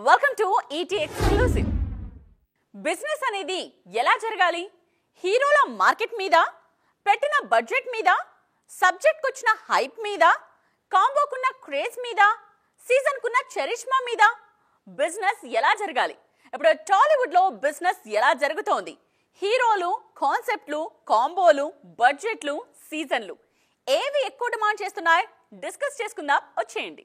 Welcome to ET exclusive. Business అనేది ఎలా జరగాలి? హీరోల మార్కెట్ మీద, పెట్టిన బడ్జెట్ మీద, సబ్జెక్ట్ వచ్చిన హైప్ మీద, కాంబోకున్న క్రేజ్ మీద, సీజన్ కున్న చరిష్మా మీద బిజినెస్ ఎలా జరగాలి? ఇప్పుడు టాలీవుడ్ లో బిజినెస్ ఎలా జరుగుతోంది? హీరోలు, కాన్సెప్ట్లు, కాంబోలు, బడ్జెట్లు, సీజన్లు ఏవి ఎక్కువ డిమాండ్ చేస్తున్నాయి? డిస్కస్ చేసుకుందాం, వచ్చేయండి.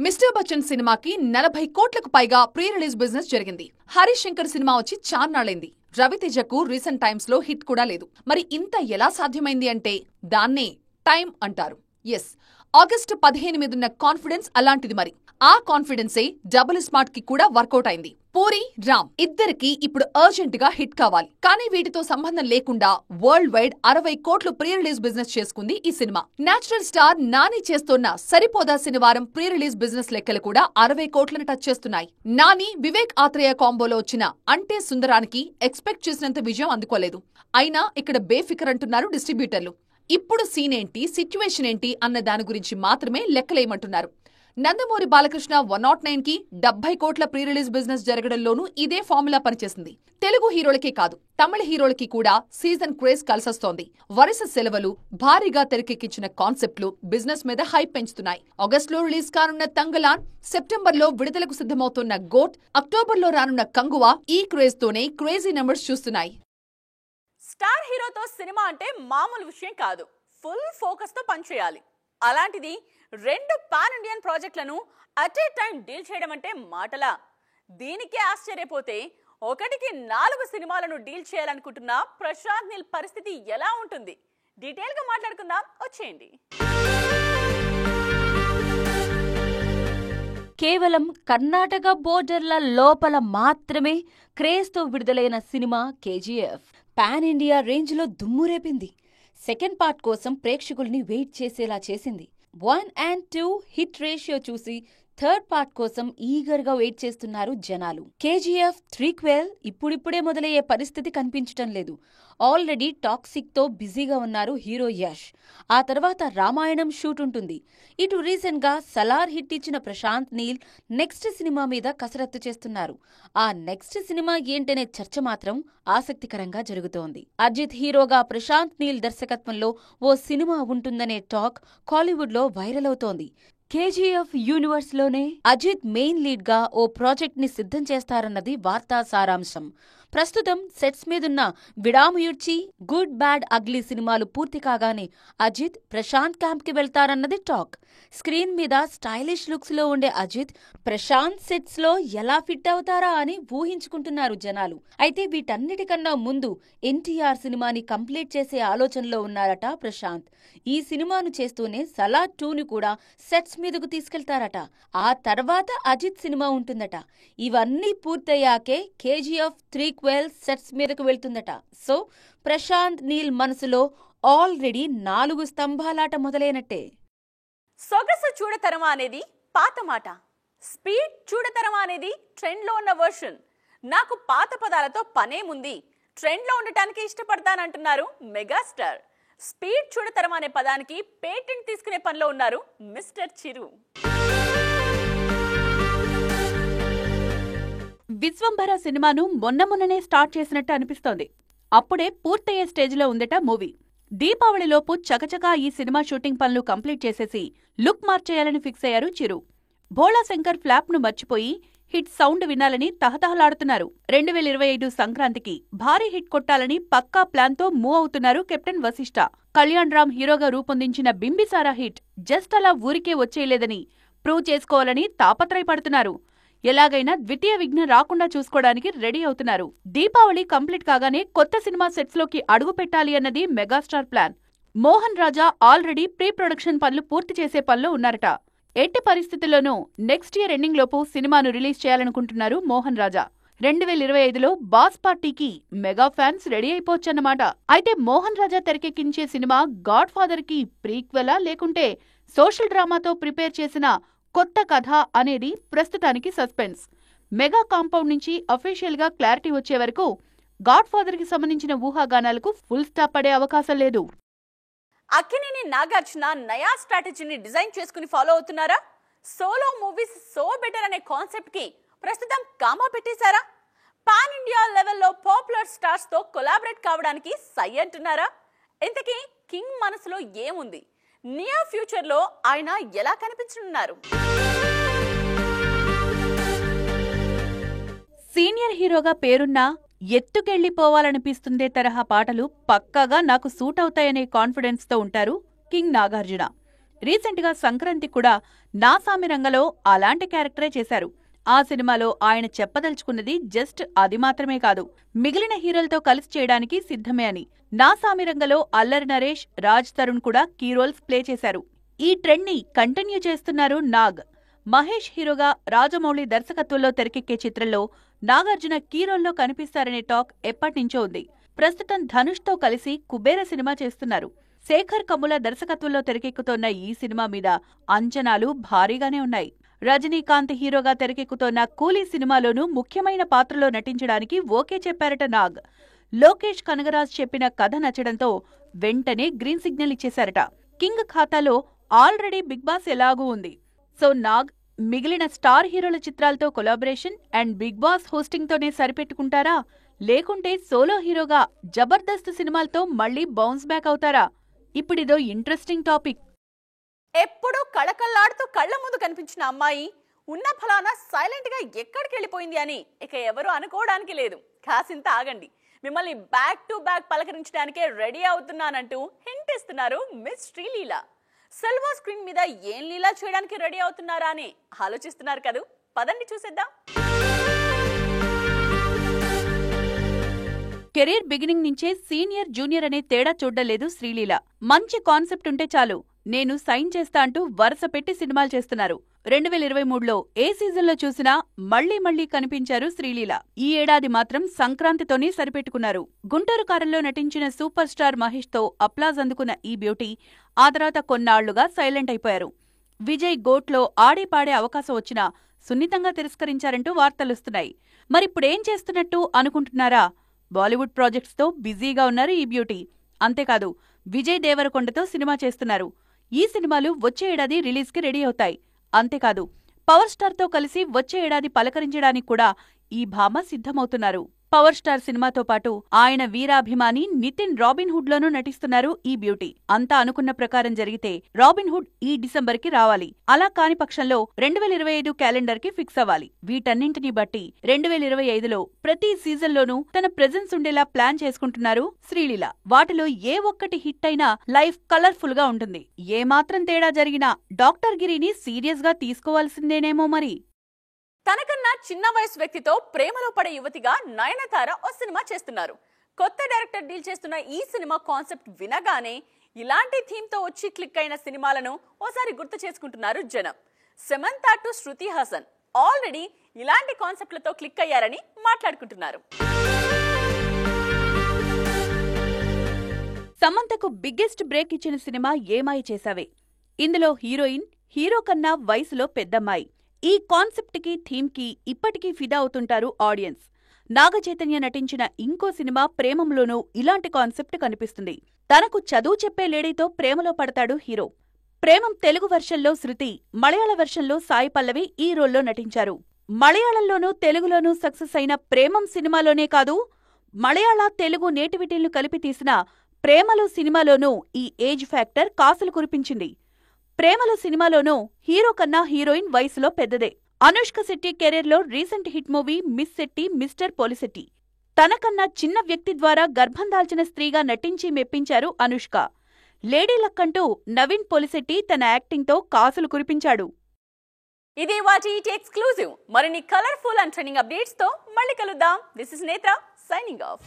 మిస్టర్ బచ్చన్ సినిమాకి 40 కోట్లకు పైగా ప్రీ రిలీజ్ బిజినెస్ జరిగింది. హరీష్ శంకర్ సినిమా వచ్చి చాన్నాళ్ళైంది. రవితేజకు రీసెంట్ టైమ్స్ లో హిట్ కూడా లేదు. మరి ఇంత ఎలా సాధ్యమైంది అంటే దాన్నే టైం అంటారు. ఎస్, ఆగస్టు 15 మీదున్న కాన్ఫిడెన్స్ అలాంటిది. మరి ఆ కాన్ఫిడెన్సే డబుల్ స్మార్ట్ కి కూడా వర్కౌట్ అయింది. పూరి, రామ్ ఇద్దరికి ఇప్పుడు అర్జెంట్ గా హిట్ కావాలి. కానీ వీటితో సంబంధం లేకుండా వరల్డ్ వైడ్ 60 కోట్లు ప్రీ రిలీజ్ బిజినెస్ చేసుకుంది ఈ సినిమా. నేచురల్ స్టార్ నాని చేస్తున్న సరిపోదా శనివారం ప్రీ రిలీజ్ బిజినెస్ లెక్కలు కూడా 60 కోట్లను టచ్ చేస్తున్నాయి. నాని, వివేక్ ఆత్రేయ కాంబోలో వచ్చిన అంటే సుందరానికి ఎక్స్పెక్ట్ చేసినంత విజయం అందుకోలేదు. అయినా ఇక్కడ బేఫికర్ అంటున్నారు డిస్ట్రిబ్యూటర్లు. ఇప్పుడు సీన్ ఏంటి, సిచ్యువేషన్ ఏంటి అన్న దాని గురించి మాత్రమే లెక్కలేయమంటున్నారు. నందమూరి బాలకృష్ణ 109 కి 70 కోట్ల ప్రీ రిలీజ్ బిజినెస్ జరగడంలోనూ ఇదే ఫార్ములా పనిచేసింది. తెలుగు హీరోలకే కాదు, తమిళ హీరోలకి కూడా సీజన్ క్రేజ్ కలిసొస్తోంది. వరుస సెలవులు, భారీగా తెరకెక్కించిన కాన్సెప్ట్లు బిజినెస్ మీద హైప్ పెంచుతున్నాయి. ఆగస్టులో రిలీజ్ కానున్న తంగలాన్, సెప్టెంబర్లో విడుదలకు సిద్ధమవుతున్న గోట్, అక్టోబర్లో రానున్న కంగువా ఈ క్రేజ్ తోనే క్రేజీ నెంబర్స్ చూస్తున్నాయి. స్టార్ హీరోతో సినిమా అంటే మామూలు విషయం కాదు. ఫుల్ ఫోకస్ తో పనిచేయాలి. అలాంటిది 2 పాన్ ఇండియన్ ప్రాజెక్టులను అట్ ఏ టైం డీల్ చేయడం అంటే మాటలా? దీనికే ఆశ్చర్యపోతే 1కి 4 సినిమాలను డీల్ చేయాలనుకుంటున్న ప్రశాంత్ నీల్ పరిస్థితి ఎలా ఉంటుంది? డీటెయిల్ గా మాట్లాడుకుందాం, వచ్చేయండి. కేవలం కర్ణాటక బోర్డర్ల లోపల మాత్రమే క్రేజ్తో విడుదలైన సినిమా కేజీఎఫ్ పాన్ ఇండియా రేంజ్లో దుమ్మురేపింది. సెకండ్ పార్ట్ కోసం ప్రేక్షకుల్ని వెయిట్ చేసేలా చేసింది. 1 and 2 హిట్ రేషియో చూసి థర్డ్ పార్ట్ కోసం ఈగర్గా వెయిట్ చేస్తున్నారు జనాలు. కేజీఎఫ్ 3 ఇప్పుడిప్పుడే మొదలయ్యే పరిస్థితి కనిపించటం లేదు. ఆల్రెడీ టాక్సిక్ తో బిజీగా ఉన్నారు హీరో యష్. ఆ తర్వాత రామాయణం షూట్ ఉంటుంది. ఇటు రీసెంట్ గా సలార్ హిట్ ఇచ్చిన ప్రశాంత్ నీల్ నెక్స్ట్ సినిమా మీద కసరత్తు చేస్తున్నారు. ఆ నెక్స్ట్ సినిమా ఏంటనే చర్చ మాత్రం ఆసక్తికరంగా జరుగుతోంది. అజిత్ హీరోగా ప్రశాంత్ నీల్ దర్శకత్వంలో ఓ సినిమా ఉంటుందనే టాక్ కాలీవుడ్ లో వైరల్ అవుతోంది. కేజీఎఫ్ యూనివర్స్ లోనే అజిత్ మెయిన్ లీడ్ గా ఓ ప్రాజెక్ట్ ని సిద్ధం చేస్తారన్నది వార్తా సారాంశం. ప్రస్తుతం సెట్స్ మీదున్న విడాముయుడ్చి, గుడ్ బ్యాడ్ అగ్లీ సినిమాలు పూర్తి కాగానే అజిత్ ప్రశాంత్ క్యాంప్ కి వెళ్తారన్నది టాక్. స్క్రీన్ మీద స్టైలిష్ లుక్స్ లో ఉండే అజిత్ ప్రశాంత్ సెట్స్ లో ఎలా ఫిట్ అవుతారా అని ఊహించుకుంటున్నారు జనాలు. అయితే వీటన్నిటికన్నా ముందు ఎన్టీఆర్ సినిమాని కంప్లీట్ చేసే ఆలోచనలో ఉన్నారట ప్రశాంత్. ఈ సినిమాను చేస్తూనే సలార్ 2ని కూడా సెట్స్ మీదకు తీసుకెళ్తారట. ఆ తర్వాత అజిత్ సినిమా ఉంటుందట. ఇవన్నీ పూర్తయ్యాకే కేజీఎఫ్ 3 సెట్స్ మీదకు వెళ్తుందట. సో ప్రశాంత్ నీల్ మనసులో ఆల్రెడీ 4 స్తంభాలాట మొదలైనట్టే. సొగసు చూడతరమా అనేది పాత మాట, స్పీడ్ చూడతరమా అనేది ట్రెండ్ లో ఉన్న వర్షన్. నాకు పాత పదాలతో పనేముంది, ట్రెండ్ లో ఉండటానికి ఇష్టపడతానంటున్నారు మెగాస్టార్. స్పీడ్ చూడతరమా అనే పదానికి పేటెంట్ తీసుకునే పనిలో ఉన్నారు మిస్టర్ చిరు. విశ్వంభర సినిమాను మొన్ననే స్టార్ట్ చేసినట్టు అనిపిస్తోంది. అప్పుడే పూర్తయ్యే స్టేజ్లో ఉందట మూవీ. దీపావళిలోపు చకచకా ఈ సినిమా షూటింగ్ పనులు కంప్లీట్ చేసేసి లుక్ మార్చేయాలని ఫిక్స్ అయ్యారు చిరు. భోళా శంకర్ ఫ్లాప్ ను మర్చిపోయి హిట్ సౌండ్ వినాలని తహతహలాడుతున్నారు. 2025 సంక్రాంతికి భారీ హిట్ కొట్టాలని పక్కా ప్లాన్ తో మూవ్ అవుతున్నారు కెప్టెన్ వశిష్ఠ. కళ్యాణ్ రామ్ హీరోగా రూపొందించిన బింబిసారా హిట్ జస్ట్ అలా ఊరికే వచ్చేయలేదని ప్రూవ్ చేసుకోవాలని తాపత్రయపడుతున్నారు. ఎలాగైనా ద్వితీయ విఘ్నం రాకుండా చూసుకోవడానికి రెడీ అవుతున్నారు. దీపావళి కంప్లీట్ కాగానే కొత్త సినిమా సెట్స్ లోకి అడుగు పెట్టాలి అన్నది మెగాస్టార్ ప్లాన్. మోహన్ రాజా ఆల్రెడీ ప్రీ ప్రొడక్షన్ పనులు పూర్తి చేసే పనిలో ఉన్నారట. ఎట్టి పరిస్థితుల్లోనూ నెక్స్ట్ ఇయర్ ఎండింగ్ లోపు సినిమాను రిలీజ్ చేయాలనుకుంటున్నారు మోహన్ రాజా. 2025లో బాస్ పార్టీకి మెగా ఫ్యాన్స్ రెడీ అయిపోవచ్చన్నమాట. అయితే మోహన్ రాజా తెరకెక్కించే సినిమా గాడ్ ఫాదర్ కి ప్రీక్వెలా లేకుంటే సోషల్ డ్రామాతో ప్రిపేర్ చేసిన కొత్త కథ అనేది ప్రస్తుతానికి సస్పెన్స్. మెగా కాంపౌండ్ నుంచి అఫీషియల్ గా క్లారిటీ వచ్చే వరకు గాడ్ ఫాదర్ కి సంబంధించిన ఊహాగానాలకు ఫుల్ స్టాప్ పడే అవకాశం లేదు. అక్కినేని నాగార్జున నయా స్ట్రాటజీని డిజైన్ చేసుకుని ఫాలో అవుతున్నారా? సోలో మూవీస్ సో బెటర్ అనే కాన్సెప్ట్ కి ప్రస్తుతం కామా పెట్టేశారా? పాన్ ఇండియా లెవెల్లో పాపులర్ స్టార్స్ తో కొలాబరేట్ కావడానికి సై అంటున్నారా? ఇంతకీ కింగ్ మనసులో ఏముంది? నియర్ ఫ్యూచర్ లో ఆయన ఎలా కనిపించనున్నారు? సీనియర్ హీరోగా పేరున్నా ఎత్తుకెళ్లిపోవాలనిపిస్తుందే తరహా పాటలు పక్కాగా నాకు సూట్ అవుతాయనే కాన్ఫిడెన్స్ తో ఉంటారు కింగ్ నాగార్జున. రీసెంట్ గా సంక్రాంతి కూడా నాసామి రంగలో అలాంటి క్యారెక్టరే చేశారు. ఆ సినిమాలో ఆయన చెప్పదలుచుకున్నది జస్ట్ అది మాత్రమే కాదు, మిగిలిన హీరోలతో కలిసి చేయడానికి సిద్ధమే అని. నాసామి రంగలో అల్లరి నరేష్, రాజ్ తరుణ్ కూడా కీ రోల్స్ ప్లే చేశారు. ఈ ట్రెండ్ ని కంటిన్యూ చేస్తున్నారు నాగ్. మహేష్ హీరోగా రాజమౌళి దర్శకత్వంలో తెరకెక్కే చిత్రంలో నాగార్జున కీ రోల్లో కనిపిస్తారనే టాక్ ఎప్పటినుంచో ఉంది. ప్రస్తుతం ధనుష్ తో కలిసి కుబేర సినిమా చేస్తున్నారు. శేఖర్ కమ్ముల దర్శకత్వంలో తెరకెక్కుతోన్న ఈ సినిమా మీద అంచనాలు భారీగానే ఉన్నాయి. రజనీకాంత్ హీరోగా తెరకెక్కుతోన్న కూలీ సినిమాలోనూ ముఖ్యమైన పాత్రలో నటించడానికి ఓకే చెప్పారట నాగ్. లోకేష్ కనగరాజ్ చెప్పిన కథ నచ్చడంతో వెంటనే గ్రీన్ సిగ్నల్ ఇచ్చేశారట. కింగ్ ఖాతాలో ఆల్రెడీ బిగ్ బాస్ ఎలాగూ ఉంది. సో నాగ్ మిగిలిన స్టార్ హీరోల చిత్రాలతో collaboration and big boss hosting తోనే సరిపెట్టుకుంటారా, లేకుంటే సోలో హీరోగా జబర్దస్త్ సినిమాలతో మళ్లీ బౌన్స్ బ్యాక్ అవుతారా? ఇప్పుడిదో ఇంట్రెస్టింగ్ టాపిక్. ఎప్పుడూ కళకళ్లాడుతూ కళ్ల ముందు కనిపించిన అమ్మాయి ఉన్న ఫలానా సైలెంట్ గా ఎక్కడికి వెళ్ళిపోయింది అని ఇక ఎవరు అనుకోవడానికి లేదు. కాసింత ఆగండి, మిమ్మల్ని బ్యాక్ టు బ్యాక్ పలకరించడానికే రెడీ అవుతున్నానంటూ హింట్ ఇస్తున్నారు మిస్ శ్రీలీల. సిల్వర్ స్క్రీన్ మీద ఏం లీలా చేయడానికి రెడీ అవుతున్నారా అని ఆలోచిస్తున్నారు కదూ. పదండి చూసేద్దాం. కెరీర్ బిగినింగ్ నుంచే సీనియర్ జూనియర్ అనే తేడా చూడలేదు శ్రీలీల. మంచి కాన్సెప్ట్ ఉంటే చాలు నేను సైన్ చేస్తా అంటూ వరుస పెట్టి సినిమాలు చేస్తున్నారు. 2023లో ఏ సీజన్లో చూసినా మళ్లీ కనిపించారు శ్రీలీల. ఈ ఏడాది మాత్రం సంక్రాంతితోనే సరిపెట్టుకున్నారు. గుంటూరు కారంలో నటించిన సూపర్ స్టార్ మహేష్ తో అప్లాజ్ అందుకున్న ఈ బ్యూటీ ఆ తర్వాత కొన్నాళ్లుగా సైలెంట్ అయిపోయారు. విజయ్ గోట్లో ఆడే పాడే అవకాశం వచ్చినా సున్నితంగా తిరస్కరించారంటూ వార్తలొస్తున్నాయి. మరిప్పుడేం చేస్తున్నట్టు అనుకుంటున్నారా? బాలీవుడ్ ప్రాజెక్ట్స్ తో బిజీగా ఉన్నారు ఈ బ్యూటీ. అంతేకాదు విజయ్ దేవరకొండతో సినిమా చేస్తున్నారు. ఈ సినిమాలు వచ్చే ఏడాది రిలీజ్ కి రెడీ అవుతాయి. అంతేకాదు పవర్ స్టార్ తో కలిసి వచ్చే ఏడాది పలకరించడానికి కూడా ఈ భామ సిద్ధమవుతున్నారు. పవర్ స్టార్ సినిమాతో పాటు ఆయన వీరాభిమాని నితిన్ రాబిన్ హుడ్ లోనూ నటిస్తున్నారు ఈ బ్యూటీ. అంతా అనుకున్న ప్రకారం జరిగితే రాబిన్ హుడ్ ఈ డిసెంబర్ కి రావాలి. అలా కాని పక్షంలో 2025 క్యాలెండర్ కి ఫిక్స్ అవ్వాలి. వీటన్నింటినీ బట్టి 2025లో ప్రతి సీజన్లోనూ తన ప్రెజెన్స్ ఉండేలా ప్లాన్ చేసుకుంటున్నారు శ్రీలీల. వాటిలో ఏ ఒక్కటి హిట్ అయినా లైఫ్ కలర్ఫుల్ గా ఉంటుంది. ఏమాత్రం తేడా జరిగినా డాక్టర్ గిరిని సీరియస్ గా తీసుకోవాల్సిందేనేమో మరి. తనకన్నా చిన్న వయసు వ్యక్తితో ప్రేమలో పడే యువతిగా నయనతార ఓ సినిమా చేస్తున్నారు. కొత్త డైరెక్టర్ డీల్ చేస్తున్న ఈ సినిమా కాన్సెప్ట్ వినగానే ఇలాంటి థీమ్ తో వచ్చి క్లిక్ అయిన సినిమాలను ఓసారి గుర్తు చేసుకుంటున్నారు జనం. సమంత టు శృతి హాసన్ ఆల్రెడీ ఇలాంటి కాన్సెప్ట్లతో క్లిక్ అయ్యారని మాట్లాడుకుంటున్నారు. సమంతకు బిగ్గెస్ట్ బ్రేక్ ఇచ్చిన సినిమా ఏమాయ చేసావే. ఇందులో హీరోయిన్ హీరో కన్నా వయసులో పెద్దమ్మాయి. ఈ కాన్సెప్ట్ కి థీమ్ కి ఇప్పటికీ ఫిదా అవుతుంటారు ఆడియన్స్. నాగచైతన్య నటించిన ఇంకో సినిమా ప్రేమంలోనూ ఇలాంటి కాన్సెప్ట్ కనిపిస్తుంది. తనకు చదువు చెప్పే లేడీతో ప్రేమలో పడతాడు హీరో. ప్రేమం తెలుగు వెర్షన్లో శృతి, మలయాళ వెర్షన్లో సాయి పల్లవి ఈ రోల్లో నటించారు. మలయాళంలోనూ తెలుగులోనూ సక్సెస్ అయిన ప్రేమం సినిమాలోనే కాదు, మలయాళ తెలుగు నేటివిటీలను కలిపి తీసిన ప్రేమలో సినిమాలోనూ ఈ ఏజ్ ఫ్యాక్టర్ కాసులు కురిపించింది. ప్రేమలో సినిమాలోనూ హీరో కన్నా హీరోయిన్ వయసులో పెద్దదే. అనుష్క శెట్టి కెరీర్లో recent hit movie miss Shetty mister Polishetty. తనకన్నా చిన్న వ్యక్తి ద్వారా గర్భం దాల్చిన స్త్రీగా నటించి మెప్పించారు అనుష్క. లేడీ లక్ అంటూ నవీన్ పోలిశెట్టి తన యాక్టింగ్తో కాసులు కురిపించాడు. ఇది వాటి ఎక్స్క్లూజివ్. మరిన్ని కలర్ఫుల్ అండ్ ట్రెండింగ్ అప్డేట్స్ తో మళ్ళీ కలుద్దాం. దిస్ ఇస్ నేత్ర సైనింగ్ ఆఫ్.